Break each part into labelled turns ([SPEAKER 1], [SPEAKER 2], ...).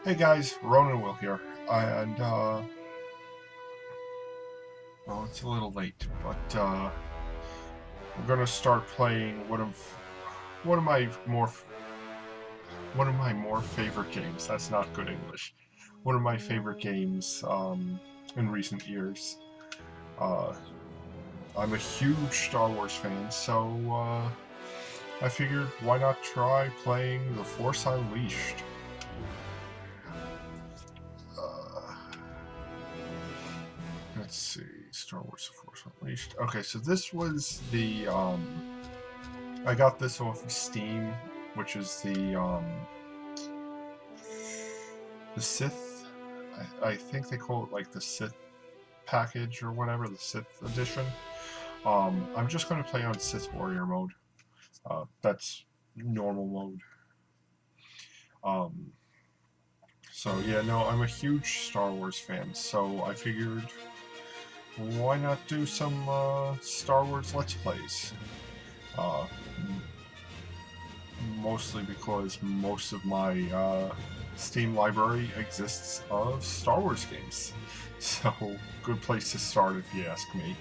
[SPEAKER 1] Hey guys, Ronan Will here, and well, it's a little late, but I'm gonna start playing one of my more favorite games. That's not good English. One of my favorite games in recent years. Uh, I'm a huge Star Wars fan, so I figured why not try playing The Force Unleashed. Uh, Let's see, Star Wars: The Force Unleashed. Okay, so this was the I got this off of Steam, which is the Sith. I think they call it like the Sith package or whatever, the Sith edition. I'm just going to play on Sith Warrior mode. That's normal mode. Um, so yeah, no, I'm a huge Star Wars fan, so I figured why not do some Star Wars Let's Plays. Uh, Mostly because most of my Steam library exists of Star Wars games. So, good place to start if you ask me.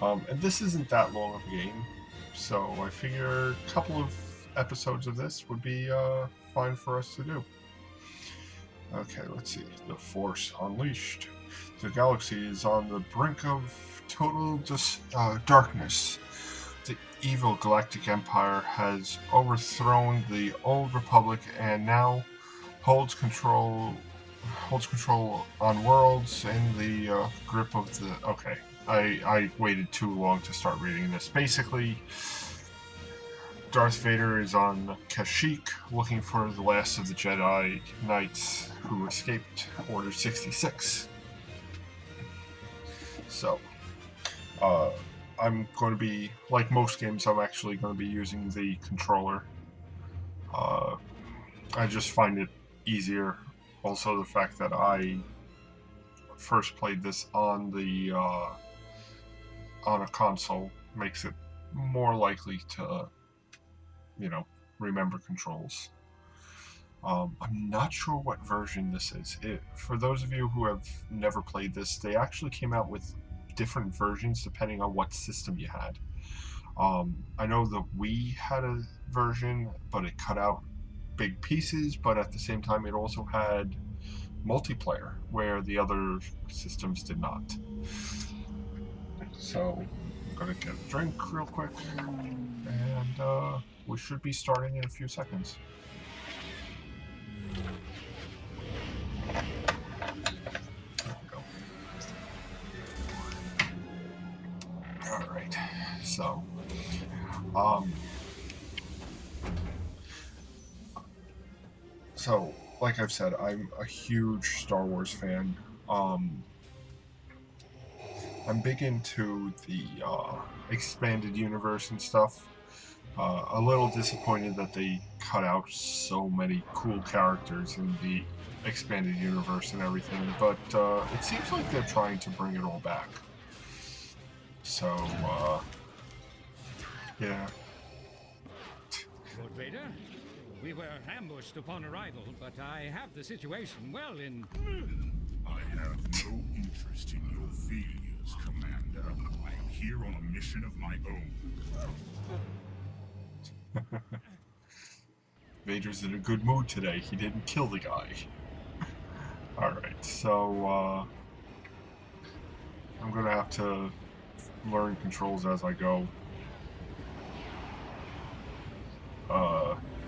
[SPEAKER 1] And this isn't that long of a game, so I figure a couple of episodes of this would be fine for us to do. Okay, let's see. The Force Unleashed. The galaxy is on the brink of total darkness. The evil Galactic Empire has overthrown the old Republic and now holds control on worlds in the grip of the. Okay, I waited too long to start reading this. Basically, Darth Vader is on Kashyyyk looking for the last of the Jedi Knights who escaped Order 66. So, I'm going to be, like most games, I'm actually going to be using the controller. I just find it easier. Also, the fact that I first played this on a console makes it more likely to, remember controls. I'm not sure what version this is. For those of you who have never played this, they actually came out with different versions depending on what system you had. I know the Wii had a version, but it cut out big pieces, but at the same time it also had multiplayer, where the other systems did not. So, I'm gonna get a drink real quick, and we should be starting in a few seconds. There we go. Alright, so, like I've said, I'm a huge Star Wars fan. I'm big into the expanded universe and stuff. A little disappointed that they cut out so many cool characters in the expanded universe and everything, but it seems like they're trying to bring it all back. So, yeah.
[SPEAKER 2] Lord Vader, we were ambushed upon arrival, but I have the situation well in...
[SPEAKER 3] I have no interest in your failures, Commander. I am here on a mission of my own.
[SPEAKER 1] Vader's in a good mood today. He didn't kill the guy. Alright, so, I'm gonna have to learn controls as I go.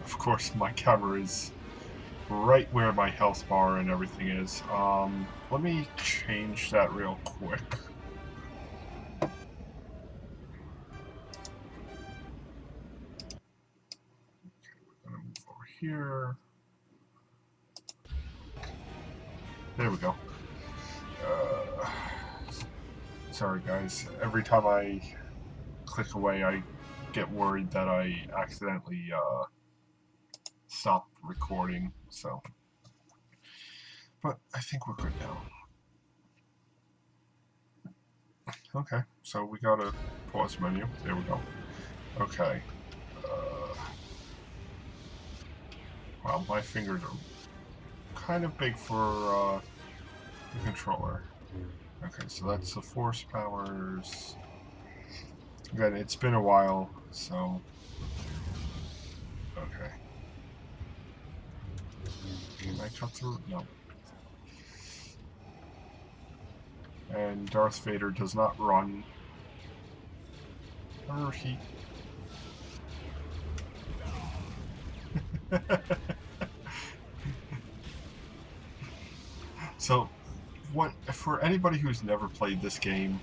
[SPEAKER 1] Of course, my camera is right where my health bar and everything is. Let me change that real quick. Okay, we're gonna move over here. There we go. Sorry guys, every time I click away I get worried that I accidentally stop recording, so. But I think we're good now. Okay, so we got a pause menu. There we go. Okay. Wow, my fingers are kind of big for the controller. Okay, so that's the force powers. Again, it's been a while, so... Okay. Can I cut through? No. And Darth Vader does not run. Or he... So, what for anybody who's never played this game,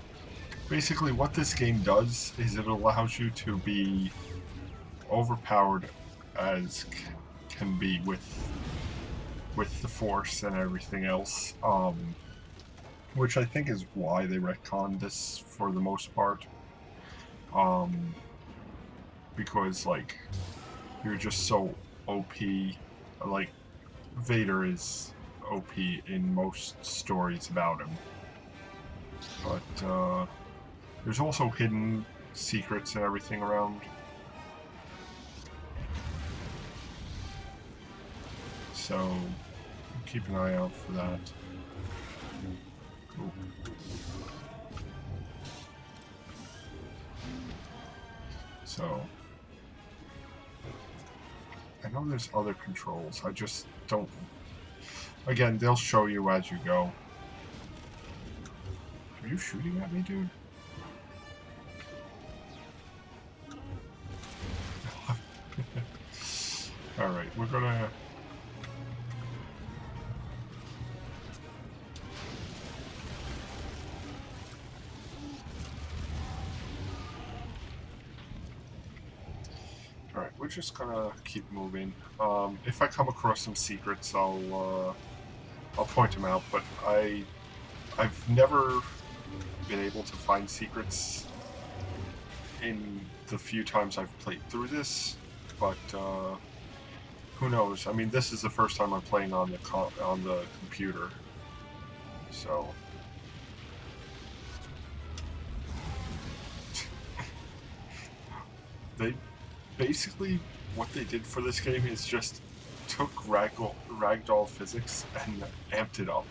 [SPEAKER 1] basically what this game does is it allows you to be overpowered as can be with the Force and everything else, which I think is why they retconned this for the most part, because like you're just so OP, like Vader is OP in most stories about him, but there's also hidden secrets and everything around. So keep an eye out for that. Cool. So I know there's other controls, I just don't... Again, they'll show you as you go. Are you shooting at me, dude? Alright, we're gonna... Alright, we're just gonna keep moving. If I come across some secrets, I'll point them out, but I've never been able to find secrets in the few times I've played through this, but who knows? I mean, this is the first time I'm playing on the computer, so... They basically, what they did for this game is just took ragdoll physics and amped it up.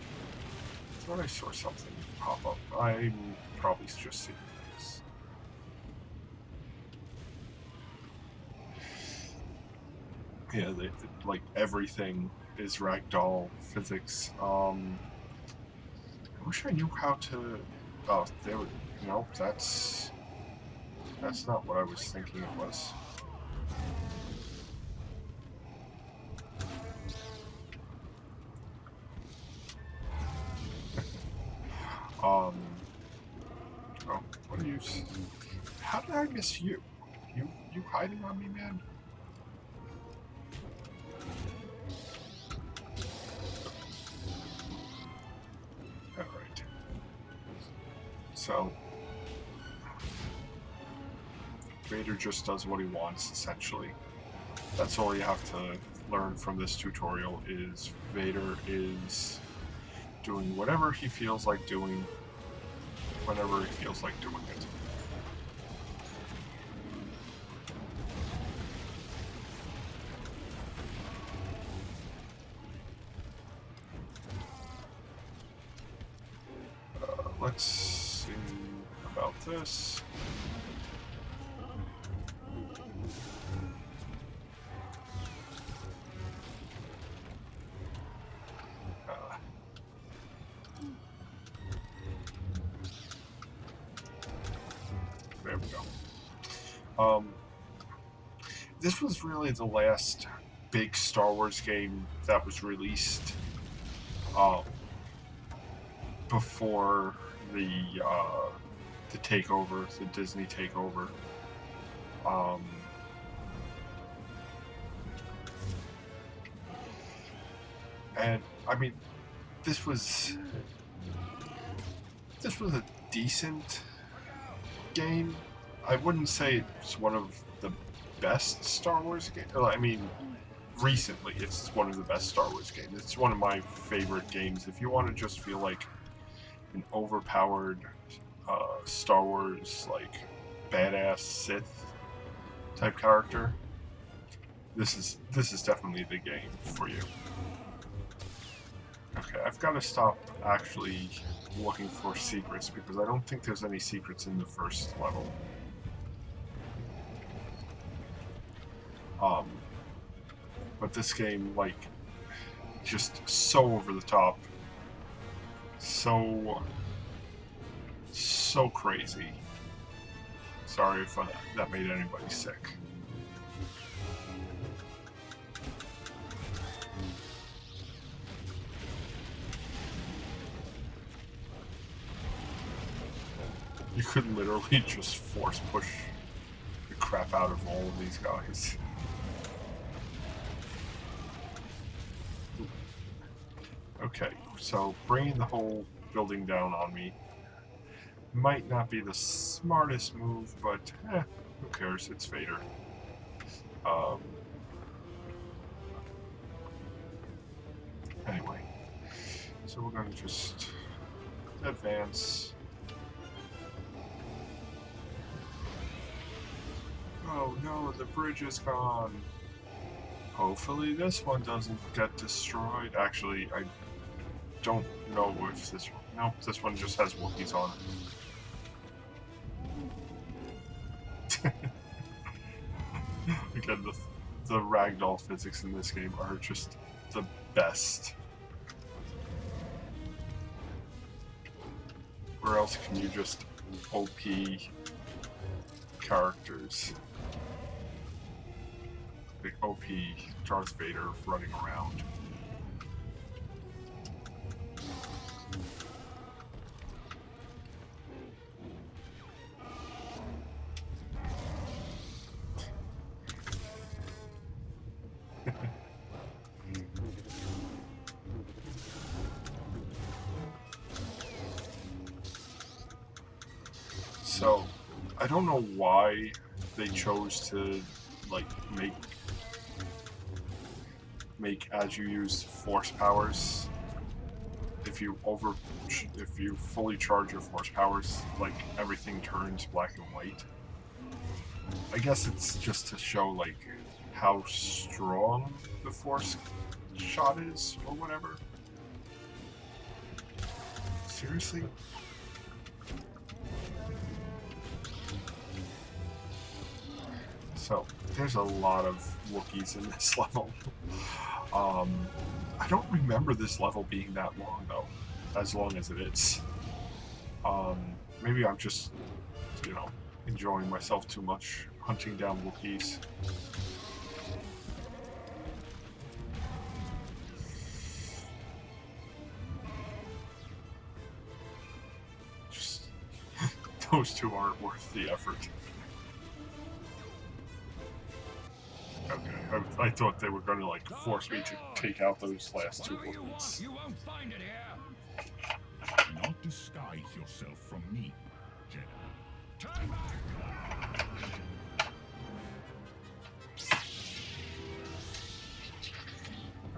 [SPEAKER 1] I thought I saw something pop up. I'm probably just seeing this. Yeah, like everything is ragdoll physics. I wish I knew how to... Oh, there we... No, that's not what I was thinking it was. Oh, what are you... How did I miss you? You hiding on me, man? Alright. So... Vader just does what he wants, essentially. That's all you have to learn from this tutorial, is Vader is doing whatever he feels like doing, whenever he feels like doing it. Let's see about this. There we go. This was really the last big Star Wars game that was released before the takeover, the Disney takeover. And I mean, this was a decent game. I wouldn't say it's one of the best Star Wars games. I mean, recently, it's one of the best Star Wars games. It's one of my favorite games. If you want to just feel like an overpowered Star Wars, like, badass Sith type character, this is definitely the game for you. got to stop actually looking for secrets, because I don't think there's any secrets in the first level. But this game, like, just so over the top, so crazy. Sorry if that made anybody sick. You could literally just force push the crap out of all of these guys. Okay, so bringing the whole building down on me might not be the smartest move, but who cares? It's Vader. Anyway, so we're going to just advance. Oh no, the bridge is gone. Hopefully this one doesn't get destroyed. Actually, I don't know if this one... Nope, this one just has Wookiees on it. Again, the ragdoll physics in this game are just the best. Where else can you just OP characters? Like OP Darth Vader running around. So, I don't know why they chose to, like, make as you use force powers. If you fully charge your force powers, like, everything turns black and white. I guess it's just to show, like, how strong the force shot is, or whatever. Seriously? So, there's a lot of Wookiees in this level. I don't remember this level being that long, though. As long as it is. Maybe I'm just, you know, enjoying myself too much, hunting down Wookiees. Just, those two aren't worth the effort. Okay, I thought they were going to, like, force me to take out those last two Wookiees.
[SPEAKER 2] You won't find it here.
[SPEAKER 3] Do not disguise yourself from me, Jedi.
[SPEAKER 2] Turn back.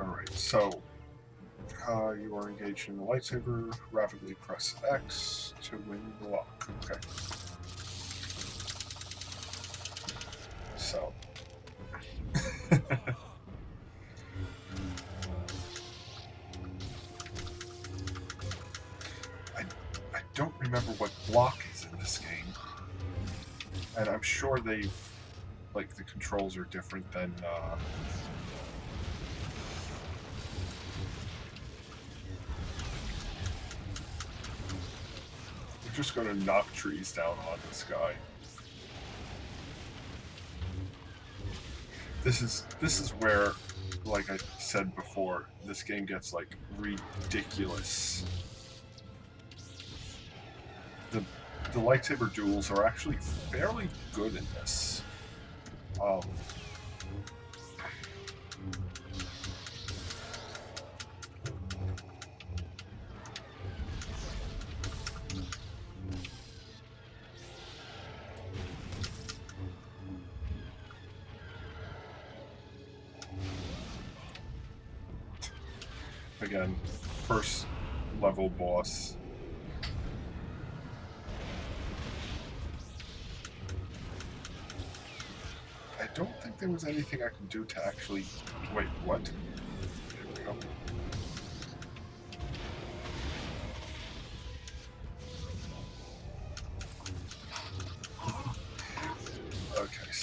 [SPEAKER 1] Alright, so you are engaged in the lightsaber. Rapidly press X to win the lock. Okay. So. I don't remember what block is in this game. And I'm sure they've, like, the controls are different than, we're just gonna knock trees down on this guy. This is where, like I said before, this game gets, like, ridiculous. The lightsaber duels are actually fairly good in this. Again, first level boss. I don't think there was anything I can do to actually... Wait, what? There we go.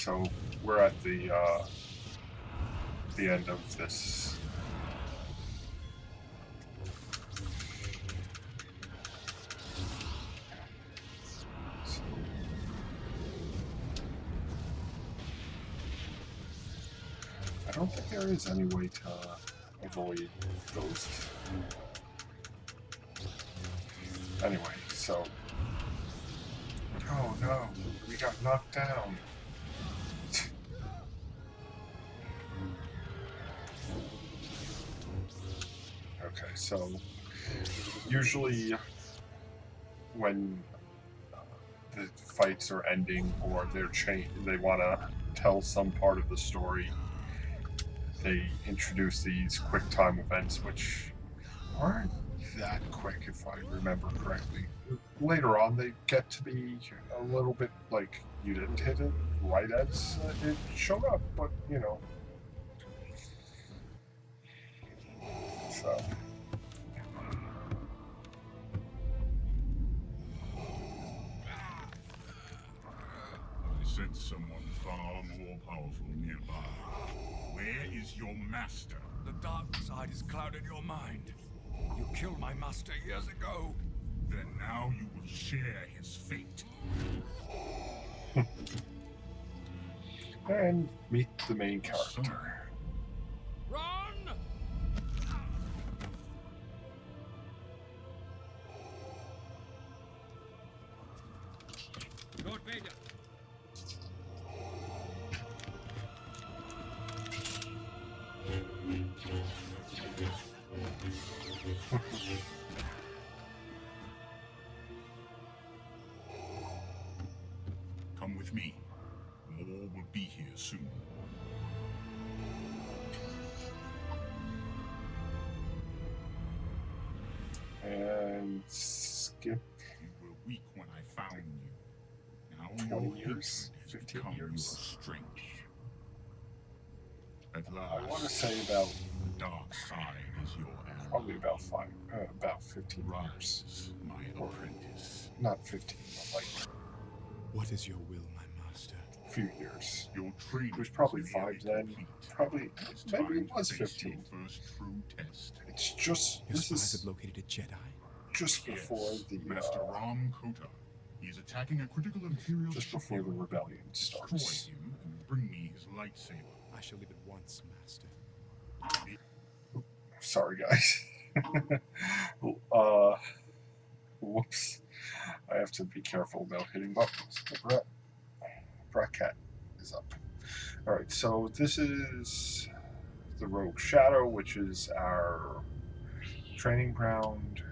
[SPEAKER 1] so we're at the end of this. So, I don't think there is any way to avoid ghosts. Anyway, so... Oh no, we got knocked down. Okay, so usually when the fights are ending or they want to tell some part of the story, they introduce these quick time events, which aren't that quick if I remember correctly. Later on, they get to be a little bit like you didn't hit it right as it showed up, but you know. So.
[SPEAKER 3] I sense someone far more powerful nearby. Where is your master?
[SPEAKER 4] The dark side has clouded your mind. You killed my master years ago.
[SPEAKER 3] Then now you will share his fate.
[SPEAKER 1] And meet the main character.
[SPEAKER 4] Run!
[SPEAKER 2] Lord Vader.
[SPEAKER 3] Come with me. More will be here soon.
[SPEAKER 1] And skip
[SPEAKER 3] You were weak when I found you. Now
[SPEAKER 1] 20
[SPEAKER 3] your
[SPEAKER 1] years,
[SPEAKER 3] hatred has
[SPEAKER 1] 15
[SPEAKER 3] become your
[SPEAKER 1] years.
[SPEAKER 3] strength. At
[SPEAKER 1] I want to
[SPEAKER 3] last,
[SPEAKER 1] say about
[SPEAKER 3] the dark side is your ally.
[SPEAKER 1] probably about 15 years.
[SPEAKER 3] Rise, my apprentice.
[SPEAKER 1] Not 15, but like
[SPEAKER 4] What is your will, my master?
[SPEAKER 1] a few years.
[SPEAKER 3] Your training
[SPEAKER 1] It was probably
[SPEAKER 3] is nearly
[SPEAKER 1] 5 then.
[SPEAKER 3] complete.
[SPEAKER 1] Probably,
[SPEAKER 3] It's
[SPEAKER 1] maybe
[SPEAKER 3] time
[SPEAKER 1] it
[SPEAKER 3] to
[SPEAKER 1] was
[SPEAKER 3] face
[SPEAKER 1] 15.
[SPEAKER 3] Your first true test.
[SPEAKER 1] It's just,
[SPEAKER 4] Your
[SPEAKER 1] this
[SPEAKER 4] spies
[SPEAKER 1] is
[SPEAKER 4] have located a Jedi.
[SPEAKER 1] just before
[SPEAKER 3] Yes,
[SPEAKER 1] the,
[SPEAKER 3] Master Ram Kota. He is attacking a critical Imperial
[SPEAKER 1] just before the
[SPEAKER 3] shipyard.
[SPEAKER 1] rebellion
[SPEAKER 3] Destroy
[SPEAKER 1] starts.
[SPEAKER 3] him and bring me his lightsaber.
[SPEAKER 4] I shall leave it once, master.
[SPEAKER 1] Sorry, guys. Whoops. I have to be careful about hitting buttons. Bracket is up. Alright, so this is the Rogue Shadow, which is our training ground.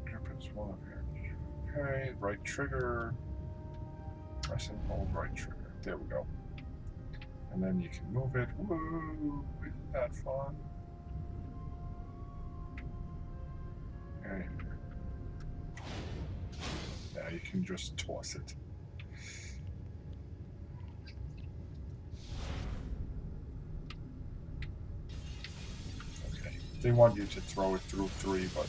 [SPEAKER 1] Grip is one of your. Okay, right trigger. Press and hold right trigger. There we go. And then you can move it. Woo! Isn't that fun? And now you can just toss it. Okay. They want you to throw it through 3, but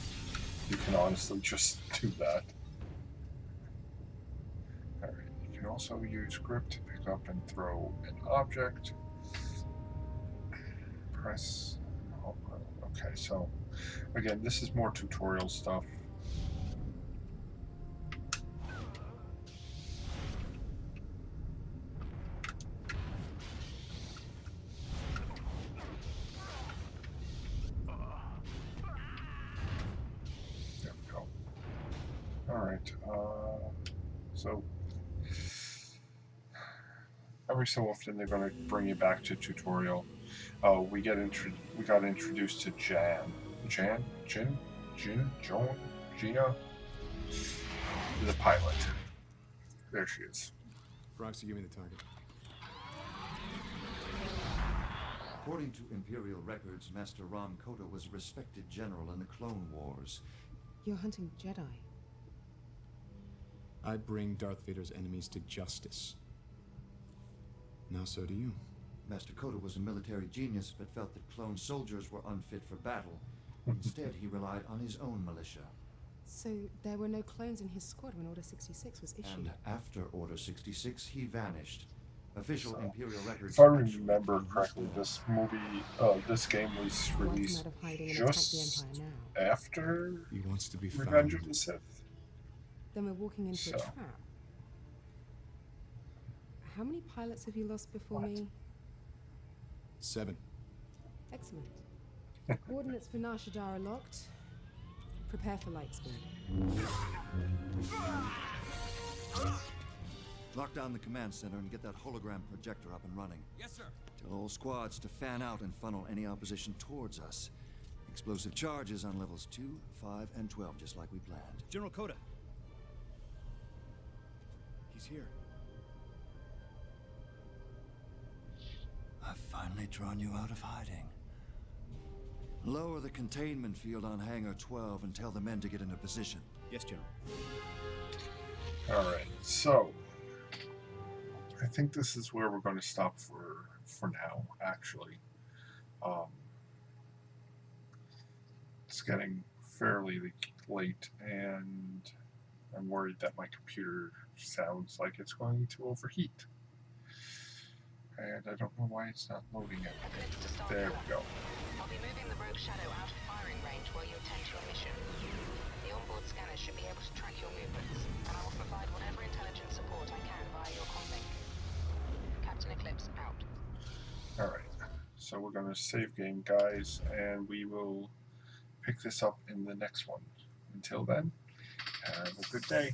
[SPEAKER 1] you can honestly just do that. Alright, you can also use grip to pick up and throw an object. Press. Okay, so again, this is more tutorial stuff. There we go. Alright, so every so often they're going to bring you back to tutorial. We got introduced to Jin, Gia, the pilot. There she is.
[SPEAKER 4] Proxy, give me the target.
[SPEAKER 5] According to Imperial records, Master Ram Kota was a respected general in the Clone Wars.
[SPEAKER 6] You're hunting Jedi.
[SPEAKER 4] I bring Darth Vader's enemies to justice. Now so do you.
[SPEAKER 5] Master Kota was a military genius, but felt that clone soldiers were unfit for battle. Instead, he relied on his own militia.
[SPEAKER 6] So there were no clones in his squad when Order 66 was issued.
[SPEAKER 5] And after Order 66, he vanished. Official Imperial records.
[SPEAKER 1] If I remember correctly, this game was released
[SPEAKER 6] Welcome out of hiding and attack the
[SPEAKER 1] just
[SPEAKER 6] Empire now.
[SPEAKER 1] after
[SPEAKER 4] He wants to be
[SPEAKER 1] Revenge
[SPEAKER 4] found.
[SPEAKER 1] of the Sith.
[SPEAKER 6] Then we're walking into
[SPEAKER 1] So.
[SPEAKER 6] a trap. How many pilots have you lost before me?
[SPEAKER 4] 7.
[SPEAKER 6] Excellent. Coordinates for Nar Shaddaa are locked. Prepare for light speed.
[SPEAKER 5] Lock down the command center and get that hologram projector up and running.
[SPEAKER 7] Yes, sir.
[SPEAKER 5] Tell all squads to fan out and funnel any opposition towards us. Explosive charges on levels 2, 5, and 12, just like we planned.
[SPEAKER 7] General Coda. He's here.
[SPEAKER 5] I've finally drawn you out of hiding. Lower the containment field on Hangar 12 and tell the men to get into position.
[SPEAKER 7] Yes, General.
[SPEAKER 1] Alright, so I think this is where we're going to stop for now, actually. It's getting fairly late, and I'm worried that my computer sounds like it's going to overheat. And I don't know why it's not loading it. There we go.
[SPEAKER 8] I'll be moving the Rogue Shadow out of firing range while you attend to your mission. The onboard scanners should be able to track your movements, and I will provide whatever intelligence support I can via your comlink. Captain Eclipse out.
[SPEAKER 1] Alright, so we're going to save game, guys, and we will pick this up in the next one. Until then, have a good day.